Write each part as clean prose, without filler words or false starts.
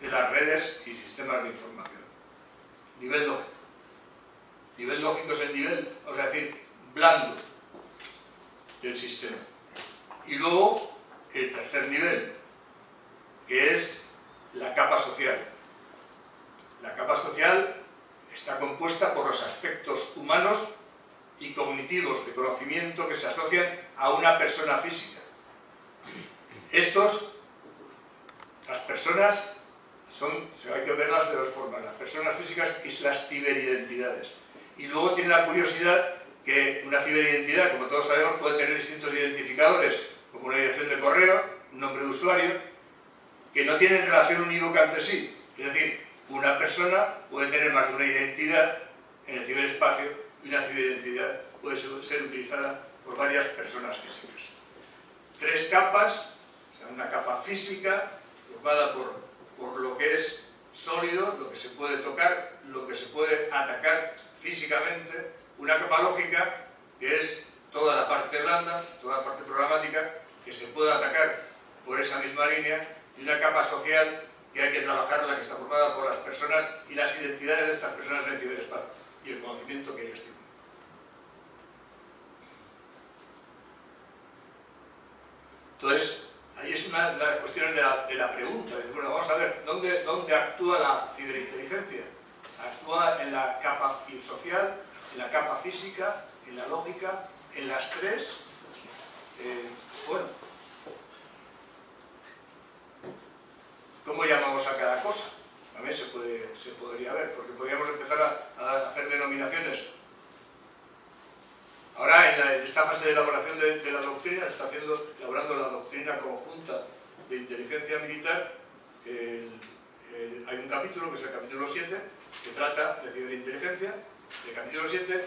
De las redes y sistemas de información. Nivel lógico. Nivel lógico es el nivel, vamos a decir, blando del sistema. Y luego el tercer nivel, que es la capa social. La capa social está compuesta por los aspectos humanos y cognitivos de conocimiento que se asocian a una persona física. Las personas hay que verlas de dos formas, las personas físicas y las ciberidentidades. Y luego tiene la curiosidad que una ciberidentidad, como todos sabemos, puede tener distintos identificadores, como una dirección de correo, un nombre de usuario, que no tienen relación unívoca entre sí. Es decir, una persona puede tener más de una identidad en el ciberespacio y una ciberidentidad puede ser utilizada por varias personas físicas. Tres capas, o sea, una capa física, formada por lo que es sólido, lo que se puede tocar, lo que se puede atacar físicamente, una capa lógica, que es toda la parte blanda, toda la parte programática, que se puede atacar por esa misma línea, y una capa social que hay que trabajarla, que está formada por las personas y las identidades de estas personas en el ciberespacio y el conocimiento que ellos tienen. Entonces, ahí es una de las cuestiones de la pregunta. Bueno, vamos a ver, ¿dónde actúa la ciberinteligencia? Actúa en la capa social, en la capa física, en la lógica, en las tres. Bueno, ¿cómo llamamos a cada cosa? También se podría ver, porque podríamos empezar a hacer denominaciones. Ahora, en esta fase de elaboración de la doctrina, se está elaborando la doctrina conjunta de inteligencia militar. Hay un capítulo, que es el capítulo 7, que trata de ciberinteligencia. El capítulo 7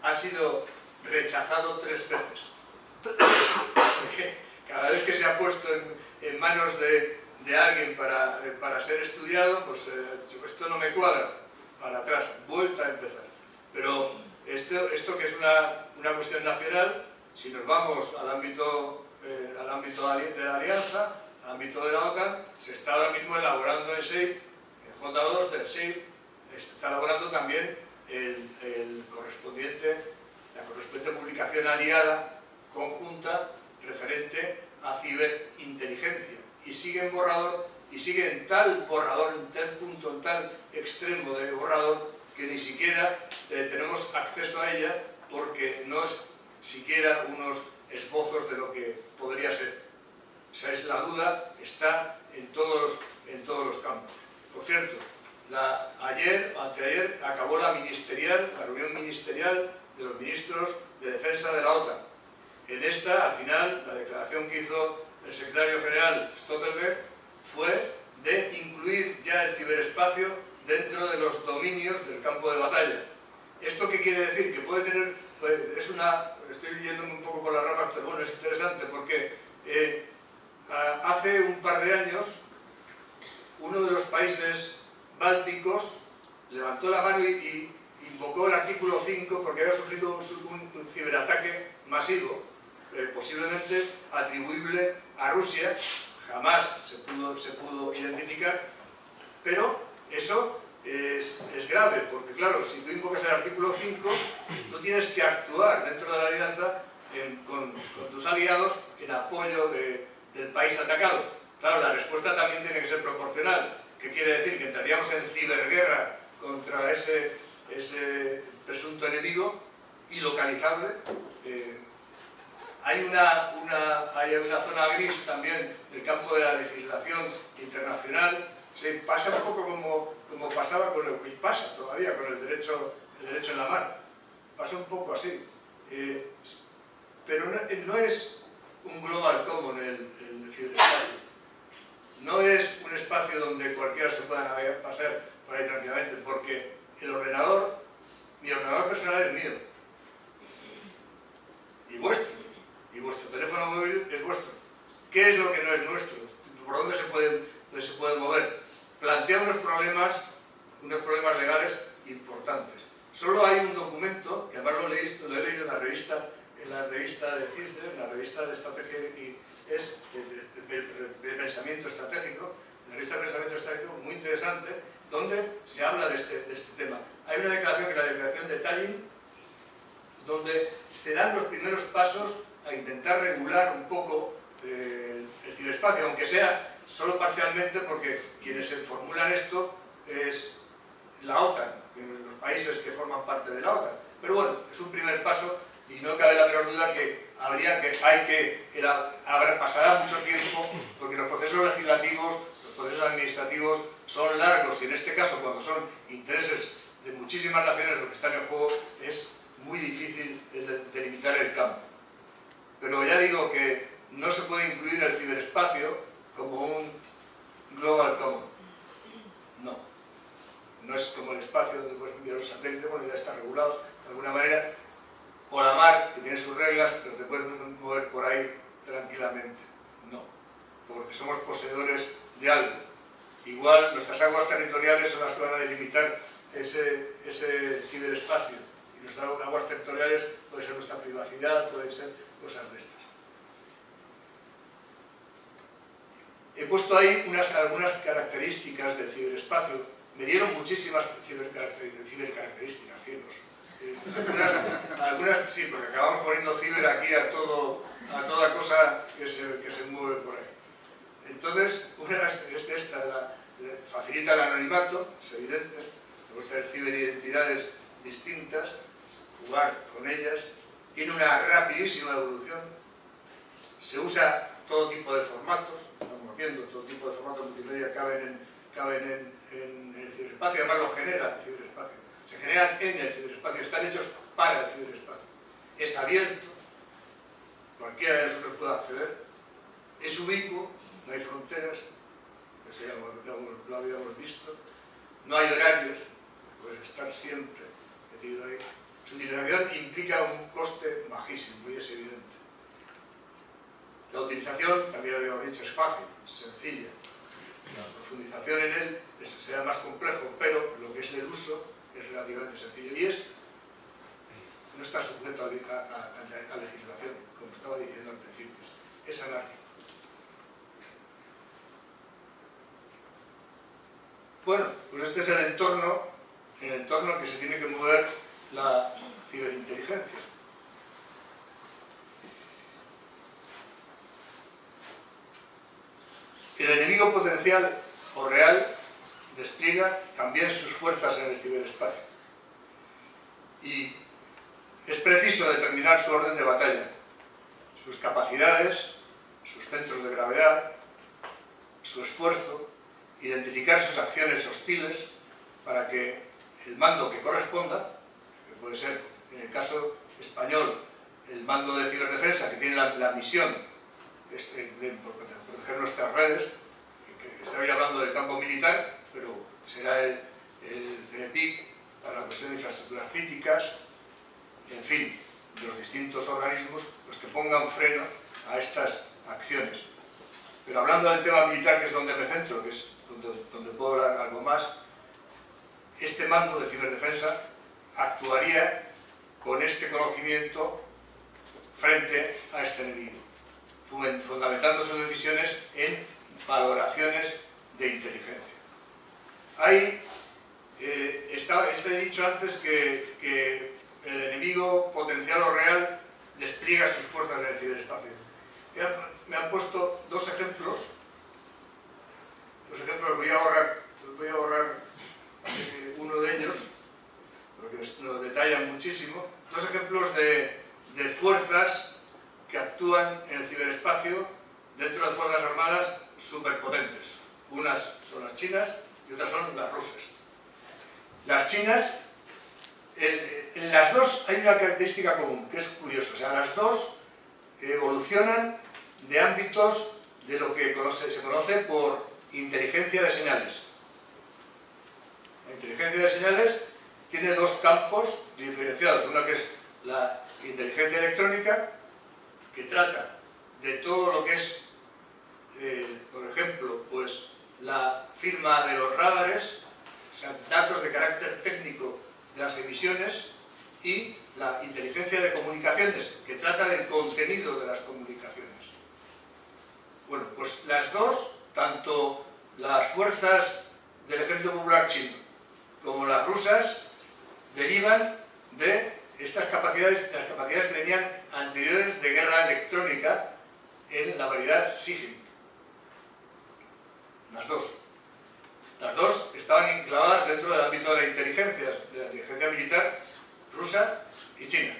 ha sido rechazado 3 veces. Cada vez que se ha puesto en manos de alguien para ser estudiado, pues esto no me cuadra, para atrás, vuelta a empezar. Pero esto que es una cuestión nacional, si nos vamos al ámbito de la Alianza, al ámbito de la OTAN, se está ahora mismo elaborando el SEIP, el J2 del SEIP, se está elaborando también la correspondiente publicación aliada conjunta referente a ciberinteligencia. Y sigue en borrador, y sigue en tal borrador, en tal punto, en tal extremo de borrador, que ni siquiera tenemos acceso a ella, porque no es siquiera unos esbozos de lo que podría ser. O sea, la duda está en todos los campos. Por cierto, anteayer acabó la reunión ministerial de los ministros de defensa de la OTAN. En esta, al final, la declaración que hizo el secretario general Stoltenberg fue de incluir ya el ciberespacio dentro de los dominios del campo de batalla. ¿Esto qué quiere decir? Que puede tener... estoy yéndome un poco por las ramas, pero bueno, es interesante porque hace un par de años uno de los países bálticos levantó la mano y invocó el artículo 5 porque había sufrido un ciberataque masivo, posiblemente atribuible a Rusia. Jamás se pudo identificar, pero eso es grave, porque claro, si tú invocas el artículo 5, tú tienes que actuar dentro de la alianza con tus aliados en apoyo del país atacado. Claro, la respuesta también tiene que ser proporcional. ¿Qué quiere decir? Que entraríamos en ciberguerra contra ese presunto enemigo ilocalizable. Hay una zona gris también del campo de la legislación internacional. Se pasa un poco como pasaba y pasa todavía con el derecho en la mar. Pasa un poco así. Pero no es un global common el ciberespacio. no es un espacio donde cualquiera se pueda navegar, pasar por ahí tranquilamente, porque el ordenador, mi ordenador personal es mío, y vuestro teléfono móvil es vuestro. ¿Qué es lo que no es nuestro? ¿Por dónde se puede mover? Plantea unos problemas legales importantes. Solo hay un documento, que además lo he leído en la revista de CISDE, en la revista de estrategia y es de pensamiento estratégico, la revista de pensamiento estratégico muy interesante, donde se habla de este tema. Hay una declaración, que es la declaración de Tallinn, donde se dan los primeros pasos a intentar regular un poco el ciberespacio, aunque sea solo parcialmente, porque quienes se formulan esto es la OTAN, los países que forman parte de la OTAN. Pero bueno, es un primer paso y no cabe la menor duda que pasará mucho tiempo, porque los procesos legislativos, los procesos administrativos son largos, y en este caso, cuando son intereses de muchísimas naciones lo que está en el juego, es muy difícil delimitar el campo. Pero ya digo que no se puede incluir el ciberespacio como un global common. No es como el espacio donde puedes enviar los satélites, bueno, ya está regulado de alguna manera, o la mar, que tiene sus reglas, pero te puedes mover por ahí tranquilamente. No, porque somos poseedores de algo. Igual nuestras aguas territoriales son las que van a delimitar ese ciberespacio, y nuestras aguas territoriales puede ser nuestra privacidad, pueden ser cosas de estas. He puesto ahí algunas características del ciberespacio. Me dieron muchísimas cibercaracterísticas, cielos. Algunas sí, porque acabamos poniendo ciber aquí a toda cosa que se mueve por ahí. Entonces, una es esta, facilita el anonimato, es evidente, me gusta ver ciberidentidades distintas, jugar con ellas, tiene una rapidísima evolución, se usa todo tipo de formatos, estamos viendo, todo tipo de formatos multimedia caben en el ciberespacio, además lo genera el ciberespacio, se generan en el ciberespacio, están hechos para el ciberespacio, es abierto, cualquiera de nosotros puede acceder, es ubicuo, no hay fronteras, eso ya lo habíamos visto, no hay horarios, puedes estar siempre metido ahí. Su utilización implica un coste bajísimo y es evidente. La utilización, también lo habíamos dicho, es fácil, es sencilla. La profundización en él será más complejo, pero lo que es el uso es relativamente sencillo. Y no está sujeto a legislación, como estaba diciendo al principio. Es anárquico. Bueno, pues este es el entorno que se tiene que mover la ciberinteligencia. El enemigo potencial o real despliega también sus fuerzas en el ciberespacio. Y es preciso determinar su orden de batalla, sus capacidades, sus centros de gravedad, su esfuerzo, identificar sus acciones hostiles para que el mando que corresponda, que puede ser, en el caso español, el mando de ciberdefensa, que tiene la misión de proteger nuestras redes, que estoy hablando del campo militar, pero será el CNPIC para la cuestión de infraestructuras críticas, en fin, los distintos organismos los que pongan freno a estas acciones. Pero hablando del tema militar, que es donde me centro, que es donde puedo hablar algo más, este mando de ciberdefensa actuaría con este conocimiento frente a este enemigo, fundamentando sus decisiones en valoraciones de inteligencia. Ahí he dicho antes que el enemigo potencial o real despliega sus fuerzas en el ciberespacio. Me han puesto dos ejemplos. Los ejemplos voy a ahorrar uno de ellos, porque lo detallan muchísimo. Dos ejemplos de fuerzas que actúan en el ciberespacio dentro de fuerzas armadas superpotentes. Unas son las chinas y otras son las rusas. Las chinas, en las dos hay una característica común, que es curioso. O sea, las dos evolucionan de ámbitos de lo que se conoce por inteligencia de señales. La inteligencia de señales tiene dos campos diferenciados. Uno que es la inteligencia electrónica, que trata de todo lo que es, por ejemplo, pues la firma de los radares, o sea, datos de carácter técnico de las emisiones, y la inteligencia de comunicaciones, que trata del contenido de las comunicaciones. Bueno, pues las dos, tanto las fuerzas del Ejército Popular Chino como las rusas, derivan de estas capacidades, las capacidades que tenían anteriores de guerra electrónica en la variedad SIGINT. Las dos. Las dos estaban enclavadas dentro del ámbito de la inteligencia militar rusa y china.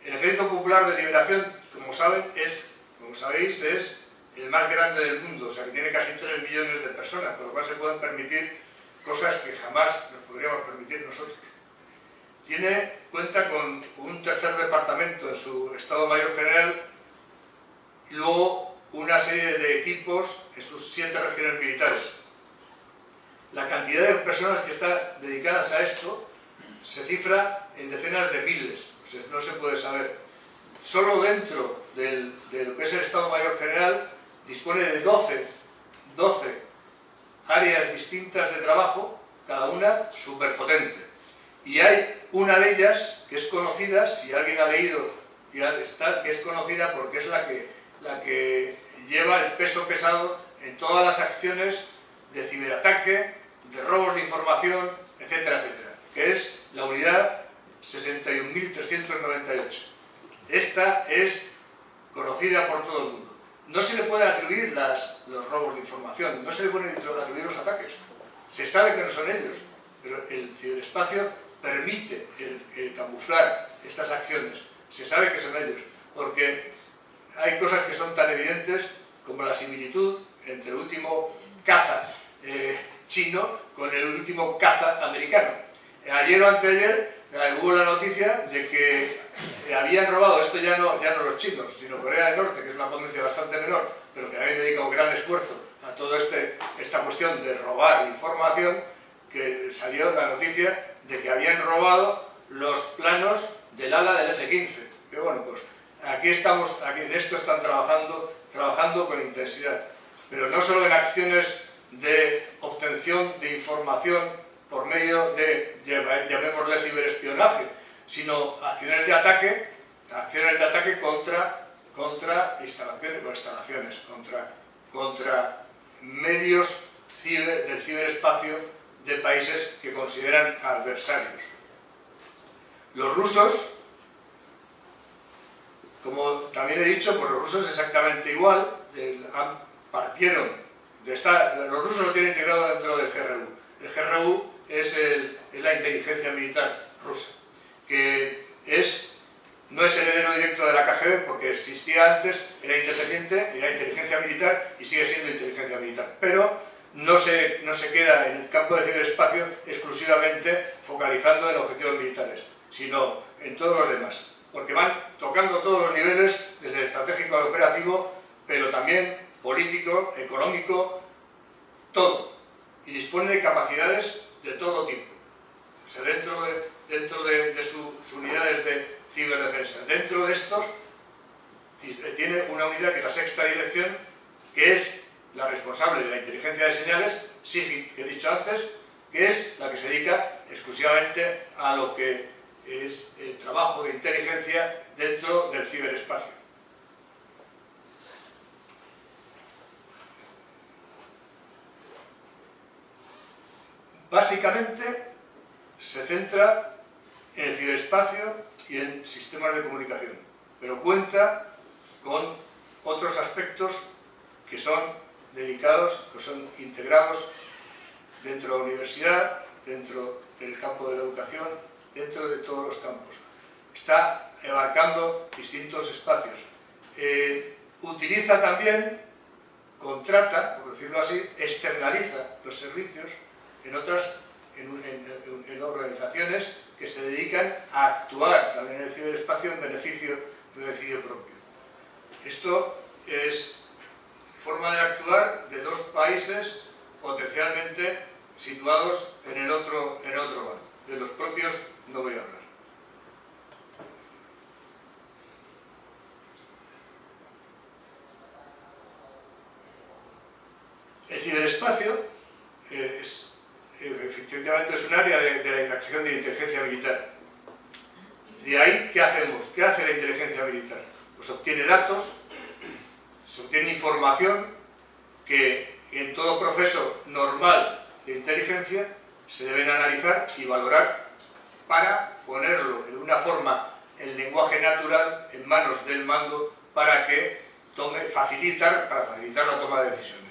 El Ejército Popular de Liberación, como sabéis, es el más grande del mundo, o sea, que tiene casi 3 millones de personas, por lo cual se pueden permitir cosas que jamás nos podríamos permitir nosotros. Cuenta con un tercer departamento en su Estado Mayor General y luego una serie de equipos en sus 7 regiones militares. La cantidad de personas que están dedicadas a esto se cifra en decenas de miles, o sea, no se puede saber. Solo dentro de lo que es el Estado Mayor General dispone de 12 áreas distintas de trabajo, cada una superpotente. Y hay una de ellas que es conocida, si alguien ha leído, que es conocida porque es la que lleva el peso pesado en todas las acciones de ciberataque, de robos de información, etcétera, etcétera, que es la unidad 61.398. Esta es conocida por todo el mundo. No se le pueden atribuir los robos de información, no se le pueden atribuir los ataques. Se sabe que no son ellos, pero el ciberespacio permite el camuflar estas acciones. Se sabe que son ellos, porque hay cosas que son tan evidentes como la similitud entre el último caza chino con el último caza americano. Ayer o anteayer hubo la noticia de que habían robado, esto ya no los chinos, sino Corea del Norte, que es una potencia bastante menor, pero que habían dedicado un gran esfuerzo a toda esta cuestión de robar información, que salió la noticia de que habían robado los planos del ala del F-15. Que bueno, pues aquí en esto están trabajando con intensidad, pero no solo en acciones de obtención de información por medio de, llamémosle, ciberespionaje, sino acciones de ataque contra instalaciones, contra medios del ciberespacio de países que consideran adversarios. Los rusos, como también he dicho, pues los rusos exactamente igual, los rusos lo tienen integrado dentro del GRU. El GRU es la inteligencia militar rusa, que no es heredero directo de la KGB porque existía antes, era independiente, era inteligencia militar y sigue siendo inteligencia militar, pero no se queda en el campo de ciberespacio exclusivamente focalizando en objetivos militares, sino en todos los demás, porque van tocando todos los niveles, desde el estratégico al operativo, pero también político, económico, todo, y dispone de capacidades de todo tipo. O sea, dentro de sus unidades de ciberdefensa, dentro de estos tiene una unidad que es la sexta dirección, que es la responsable de la inteligencia de señales, SIGINT, que he dicho antes, que es la que se dedica exclusivamente a lo que es el trabajo de inteligencia dentro del ciberespacio. Básicamente se centra en el ciberespacio y en sistemas de comunicación, pero cuenta con otros aspectos que son dedicados, que son integrados dentro de la universidad, dentro del campo de la educación, dentro de todos los campos. Está abarcando distintos espacios. Utiliza también, contrata, por decirlo así, externaliza los servicios en organizaciones que se dedican a actuar también en el ciberespacio en beneficio propio. Esto es forma de actuar de dos países potencialmente situados en el otro bando. De los propios no voy a hablar. El ciberespacio efectivamente es un área de la acción de la inteligencia militar. De ahí, ¿qué hacemos? ¿Qué hace la inteligencia militar? Pues obtiene datos, se obtiene información que en todo proceso normal de inteligencia se deben analizar y valorar para ponerlo de una forma en lenguaje natural en manos del mando para que facilitar la toma de decisiones.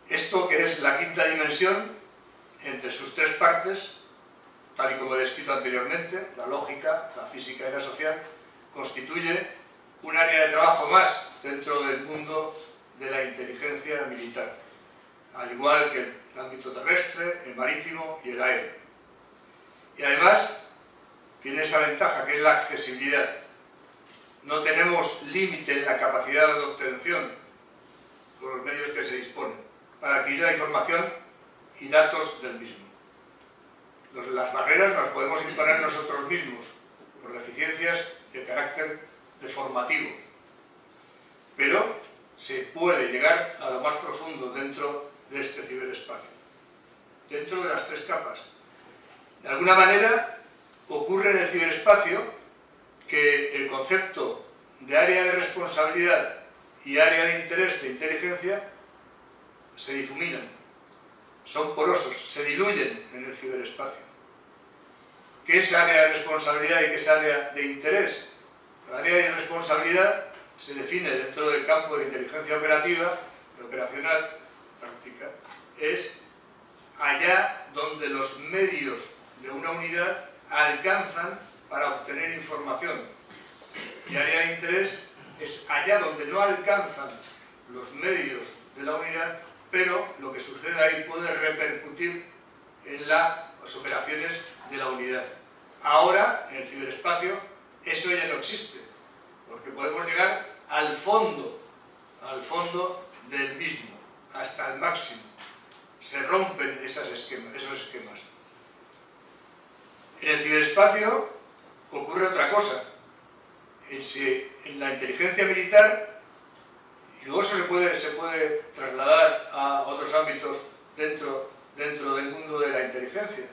Esto, que es la quinta dimensión, entre sus tres partes, tal y como he descrito anteriormente, la lógica, la física y la social, constituye un área de trabajo más dentro del mundo de la inteligencia militar, al igual que el ámbito terrestre, el marítimo y el aéreo. Y además tiene esa ventaja que es la accesibilidad. No tenemos límite en la capacidad de obtención con los medios que se disponen para adquirir la información y datos del mismo. Las barreras las podemos imponer nosotros mismos por deficiencias de carácter deformativo, pero se puede llegar a lo más profundo dentro de este ciberespacio, dentro de las tres capas. De alguna manera ocurre en el ciberespacio que el concepto de área de responsabilidad y área de interés de inteligencia se difuminan, son porosos, se diluyen en el ciberespacio. ¿Qué es área de responsabilidad y qué es área de interés? La área de responsabilidad se define dentro del campo de inteligencia operativa, operacional, práctica, es allá donde los medios de una unidad alcanzan para obtener información. Y área de interés es allá donde no alcanzan los medios de la unidad, pero lo que sucede ahí puede repercutir en las operaciones de la unidad. Ahora, en el ciberespacio, eso ya no existe, porque podemos llegar al fondo del mismo, hasta el máximo. Se rompen esos esquemas. En el ciberespacio ocurre otra cosa. En la inteligencia militar, y luego eso se puede trasladar a otros ámbitos dentro del mundo de la inteligencia,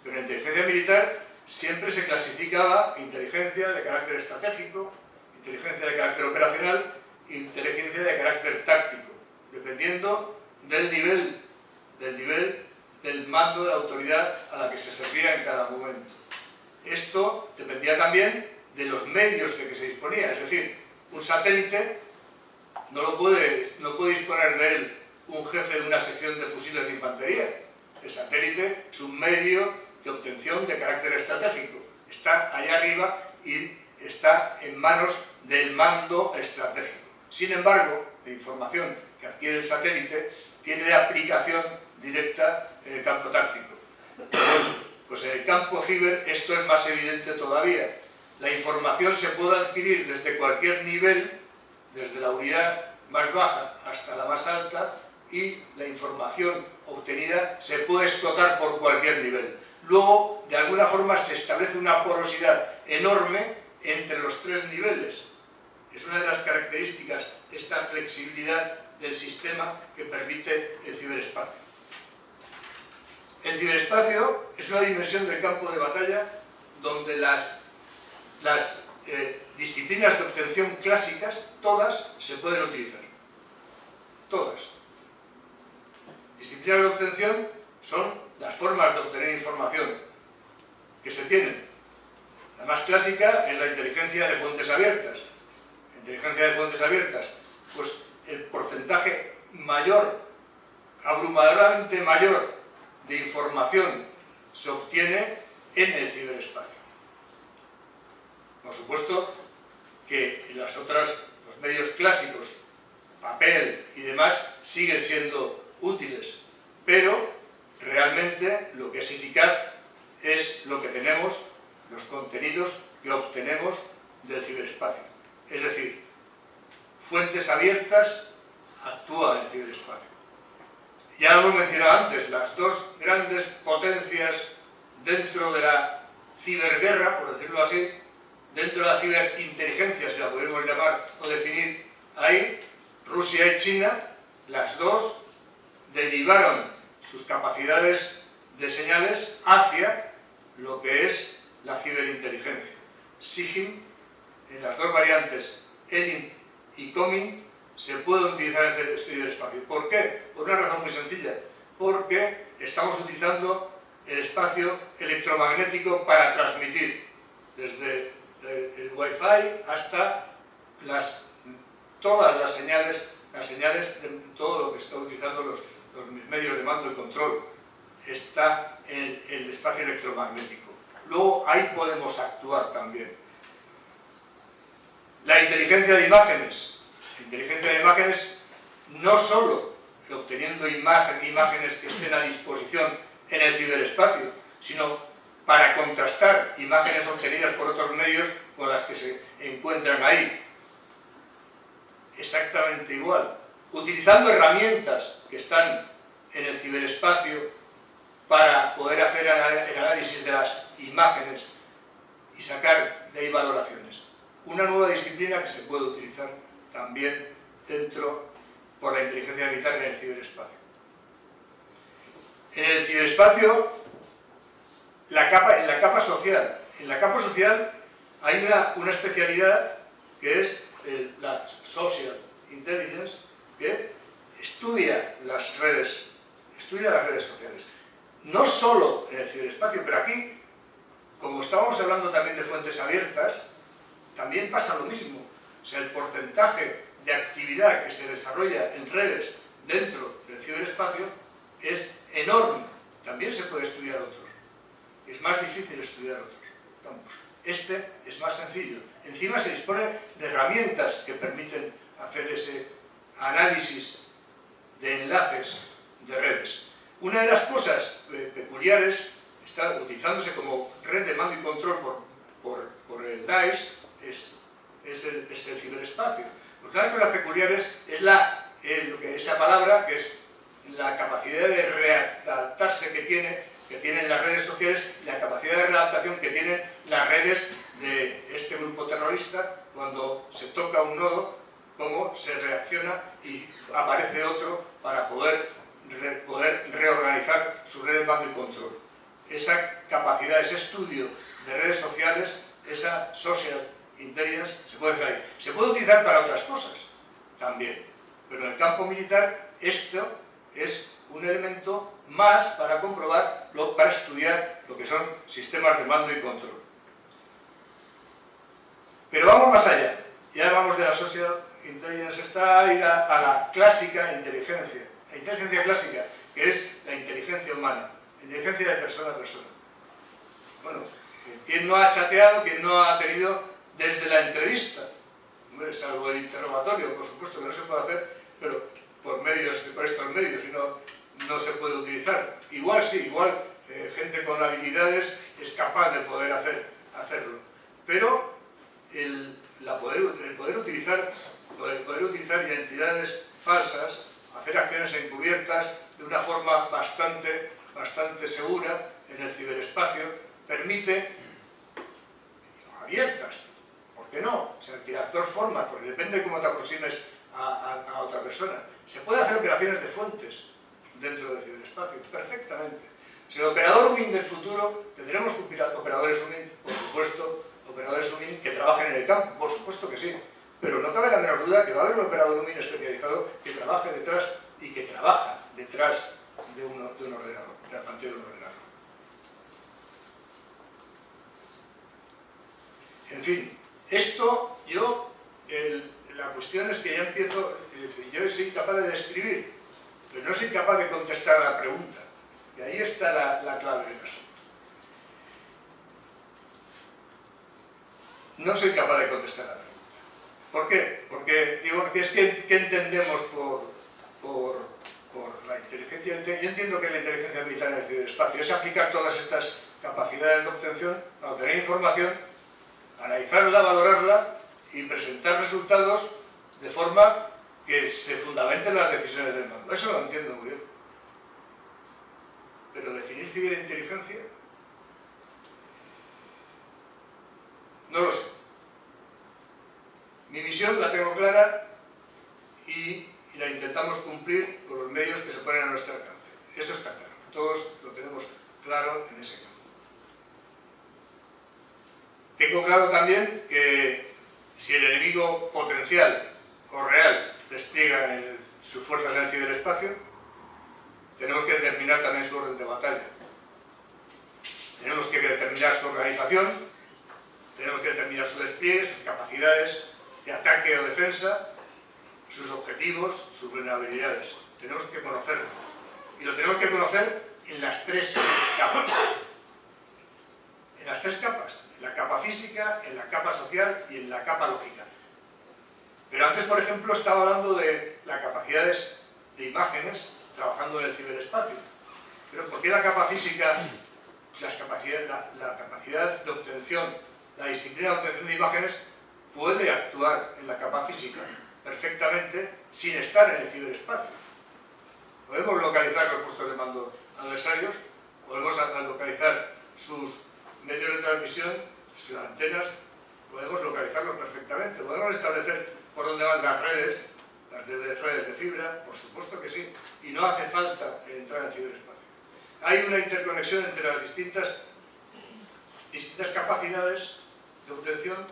pero en la inteligencia militar siempre se clasificaba inteligencia de carácter estratégico, inteligencia de carácter operacional e inteligencia de carácter táctico, dependiendo del nivel del mando de la autoridad a la que se servía en cada momento. Esto dependía también de los medios de que se disponía, es decir, un satélite no puede disponer de él un jefe de una sección de fusiles de infantería. El satélite es un medio de obtención de carácter estratégico. Está allá arriba y está en manos del mando estratégico. Sin embargo, la información que adquiere el satélite tiene aplicación directa en el campo táctico. Pues en el campo ciber esto es más evidente todavía. La información se puede adquirir desde cualquier nivel, desde la unidad más baja hasta la más alta, y la información obtenida se puede explotar por cualquier nivel. Luego, de alguna forma, se establece una porosidad enorme entre los tres niveles. Es una de las características, esta flexibilidad del sistema que permite el ciberespacio. El ciberespacio es una dimensión del campo de batalla donde las disciplinas de obtención clásicas, todas, se pueden utilizar. Todas. Disciplinas de obtención son las formas de obtener información que se tienen. La más clásica es la inteligencia de fuentes abiertas. La inteligencia de fuentes abiertas, pues el porcentaje mayor, abrumadoramente mayor de información se obtiene en el ciberespacio. Por supuesto que los medios clásicos, papel y demás, siguen siendo útiles, pero realmente lo que es eficaz es lo que tenemos, los contenidos que obtenemos del ciberespacio. Es decir, fuentes abiertas actúan en el ciberespacio. Ya lo hemos mencionado antes, las dos grandes potencias dentro de la ciberguerra, por decirlo así, dentro de la ciberinteligencia, si la podemos llamar o definir ahí, Rusia y China, las dos derivaron sus capacidades de señales hacia lo que es la ciberinteligencia. SIGINT, en las dos variantes, ELINT y COMINT, se puede utilizar en el ciberespacio. ¿Por qué? Por una razón muy sencilla. Porque estamos utilizando el espacio electromagnético para transmitir desde el Wi-Fi hasta todas las señales de todo lo que está utilizando los medios de mando y control. Está en el espacio electromagnético. Luego ahí podemos actuar también. La inteligencia de imágenes. La inteligencia de imágenes no solo obteniendo imágenes que estén a disposición en el ciberespacio, sino para contrastar imágenes obtenidas por otros medios con las que se encuentran ahí. Exactamente igual. Utilizando herramientas que están en el ciberespacio para poder hacer el análisis de las imágenes y sacar de ahí valoraciones. Una nueva disciplina que se puede utilizar también por la inteligencia militar en el ciberespacio. En el ciberespacio, en la capa social. En la capa social hay una especialidad que es la Social Intelligence, que estudia las redes sociales. No solo en el ciberespacio, pero aquí, como estábamos hablando también de fuentes abiertas, también pasa lo mismo. O sea, el porcentaje de actividad que se desarrolla en redes dentro del ciberespacio es enorme. También se puede estudiar otros. Es más difícil estudiar otros. Vamos, este es más sencillo. Encima se dispone de herramientas que permiten hacer ese análisis de enlaces de redes. Una de las cosas peculiares, está utilizándose como red de mando y control por el Daesh, es el ciberespacio. Pues una de las cosas peculiares es esa palabra, que es la capacidad de readaptarse que tienen las redes sociales y la capacidad de readaptación que tienen las redes de este grupo terrorista cuando se toca un nodo, cómo se reacciona y aparece otro para poder reorganizar su red de mando y control. Esa capacidad, ese estudio de redes sociales, esa social intelligence, se puede hacer ahí. Se puede utilizar para otras cosas también, pero en el campo militar esto es un elemento más para comprobar, para estudiar lo que son sistemas de mando y control. Pero vamos más allá. Ya vamos de la social intelligence, está a ir a la clásica inteligencia. La inteligencia clásica, que es la inteligencia humana, la inteligencia de persona a persona. Bueno, ¿quién no ha chateado, quién no ha tenido desde la entrevista? Salvo el interrogatorio, por supuesto que no se puede hacer, pero por estos medios, no se puede utilizar. Igual sí, gente con habilidades es capaz de poder hacerlo. Pero el poder utilizar identidades falsas, hacer acciones encubiertas de una forma bastante segura en el ciberespacio, permite abiertas. ¿Por qué no? O sea, que las dos formas, porque depende de cómo te aproximes a otra persona. Se puede hacer operaciones de fuentes dentro del ciberespacio, perfectamente. Si el operador UMIN del futuro, tendremos operadores UMIN, por supuesto, operadores UMIN que trabajen en el campo, por supuesto que sí. Pero no cabe la menor duda que va a haber un operador UMIN especializado que trabaje detrás y que trabaja detrás de un ordenador, de la pantalla de un ordenador. En fin, esto la cuestión es que ya empiezo, yo soy capaz de describir, pero no soy capaz de contestar a la pregunta. Y ahí está la clave del asunto. No soy capaz de contestar a la pregunta. ¿Por qué? Porque es que ¿qué entendemos por la inteligencia? Yo entiendo que la inteligencia militar en el ciberespacio es aplicar todas estas capacidades de obtención para obtener información, analizarla, valorarla y presentar resultados de forma que se fundamenten las decisiones del mando. Eso lo entiendo muy bien. Pero definir ciberinteligencia, no lo sé. Mi misión la tengo clara y la intentamos cumplir con los medios que se ponen a nuestro alcance. Eso está claro. Todos lo tenemos claro en ese campo. Tengo claro también que si el enemigo potencial o real despliega sus fuerzas en el ciberespacio, tenemos que determinar también su orden de batalla. Tenemos que determinar su organización, tenemos que determinar su despliegue, sus capacidades de ataque o defensa, sus objetivos, sus vulnerabilidades. Tenemos que conocerlo. Y lo tenemos que conocer en las tres capas. En las tres capas. En la capa física, en la capa social y en la capa lógica. Pero antes, por ejemplo, estaba hablando de las capacidades de imágenes trabajando en el ciberespacio. Pero ¿por qué la capa física, la capacidad de obtención, la disciplina de obtención de imágenes puede actuar en la capa física perfectamente sin estar en el ciberespacio? Podemos localizar los puestos de mando adversarios, podemos localizar sus medios de transmisión, sus antenas, podemos localizarlos perfectamente, podemos establecer por dónde van las redes de fibra, por supuesto que sí, y no hace falta entrar en el ciberespacio. Hay una interconexión entre las distintas capacidades de obtención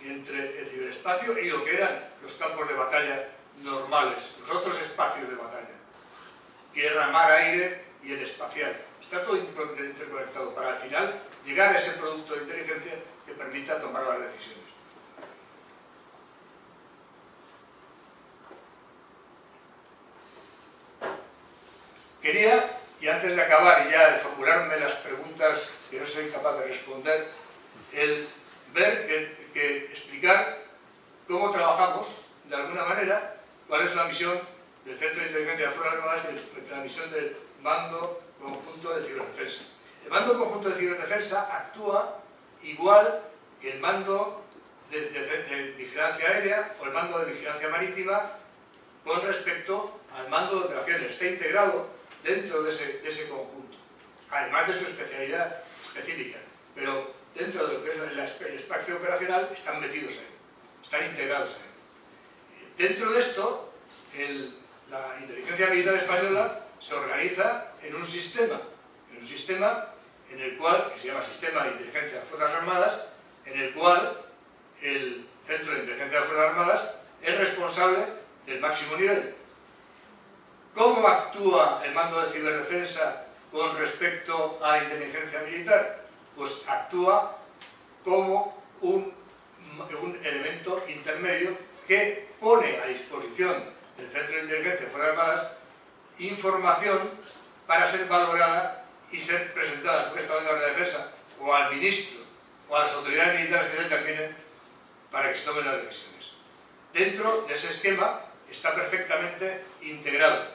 entre el ciberespacio y lo que eran los campos de batalla normales, los otros espacios de batalla: tierra, mar, aire y el espacial. Está todo interconectado para al final llegar a ese producto de inteligencia que permita tomar las decisiones. Quería, y antes de acabar y ya de formularme las preguntas que no soy capaz de responder, el ver, explicar cómo trabajamos, de alguna manera, cuál es la misión del Centro de Inteligencia de Fuerzas Armadas y la misión del Mando Conjunto de Ciberdefensa. El Mando Conjunto de Ciberdefensa actúa igual que el Mando de Vigilancia Aérea o el Mando de Vigilancia Marítima con respecto al Mando de Operaciones. Está integrado dentro de ese conjunto, además de su especialidad específica, pero dentro de lo que es el espacio operacional están metidos ahí, están integrados ahí. Dentro de esto, la inteligencia militar española se organiza en un sistema en el cual, que se llama Sistema de Inteligencia de Fuerzas Armadas, en el cual el Centro de Inteligencia de Fuerzas Armadas es responsable del máximo nivel. ¿Cómo actúa el Mando de Ciberdefensa con respecto a la inteligencia militar? Pues actúa como un elemento intermedio que pone a disposición del Centro de Inteligencia de Fuerzas Armadas información para ser valorada y ser presentada al Estado de Defensa o al ministro o a las autoridades militares que se determinen para que se tomen las decisiones. Dentro de ese esquema está perfectamente integrado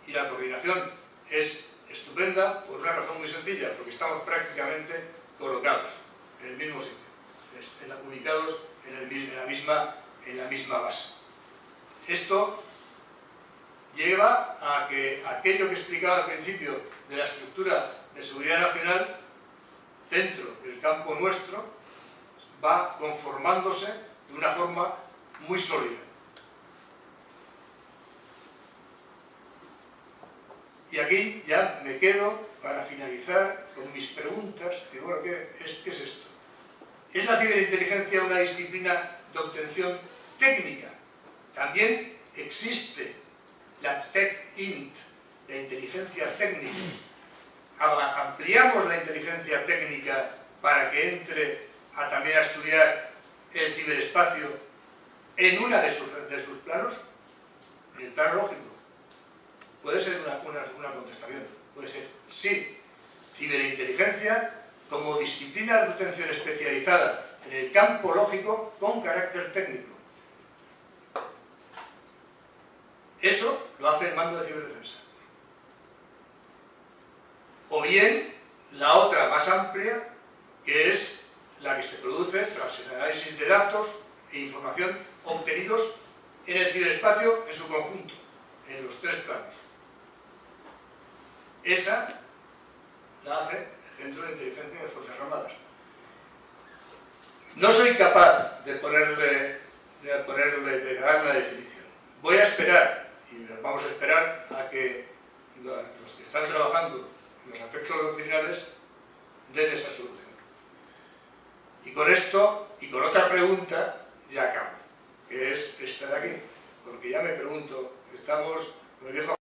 y la coordinación es estupenda por una razón muy sencilla, porque estamos prácticamente colocados en el mismo sitio, ubicados en la misma base. Esto lleva a que aquello que explicaba al principio de la estructura de seguridad nacional dentro del campo nuestro va conformándose de una forma muy sólida. Y aquí ya me quedo para finalizar con mis preguntas, que bueno, ¿qué es esto? ¿Es la ciberinteligencia una disciplina de obtención técnica? También existe la TechInt, la inteligencia técnica. Ampliamos la inteligencia técnica para que entre también a estudiar el ciberespacio en una de sus planos, en el plano lógico. Puede ser una contestación, puede ser sí. Ciberinteligencia como disciplina de obtención especializada en el campo lógico con carácter técnico. Eso lo hace el Mando de Ciberdefensa. O bien la otra más amplia, que es la que se produce tras el análisis de datos e información obtenidos en el ciberespacio en su conjunto, en los 3 planos. Esa la hace el Centro de Inteligencia de Fuerzas Armadas. No soy capaz de dar una definición. Voy a esperar, y vamos a esperar a que los que están trabajando en los aspectos doctrinales den esa solución. Y con esto, y con otra pregunta, ya acabo, que es esta de aquí. Porque ya me pregunto, estamos con el viejo